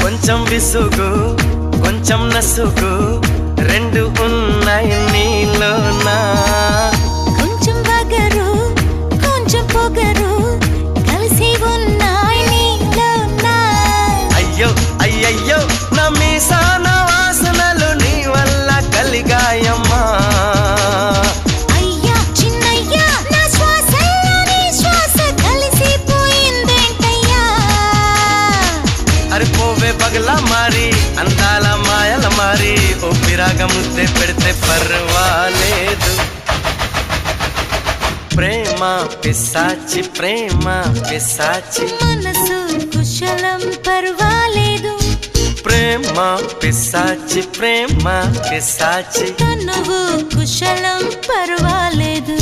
కొంచెం విసుగు కొంచెం నసుగు రెండు ఉన్నాయి నీలోనా కొంచెం వగరు కొంచెం పొగరు కలిసి ఉన్నాయి నీలోనా అయ్యో అయ్యయ్యో నా మీసాన వాసనలు నీ వల్ల కలిగాయమ్మా అయ్యా చిన్నయ్యా నా శ్వాసల్లో నీ శ్వాస కలిసిపోయిందేంటయ్యా అరే పోవే పగలా మారి అందాల మాయల మారి ఓ పిరాగ ముద్దే పెడితే పర్వాలేదు ప్రేమ పిశాచి మనసు కుశలం పర్వాలేదు ప్రేమ పిశాచి తనువు కుశలం పర్వాలేదు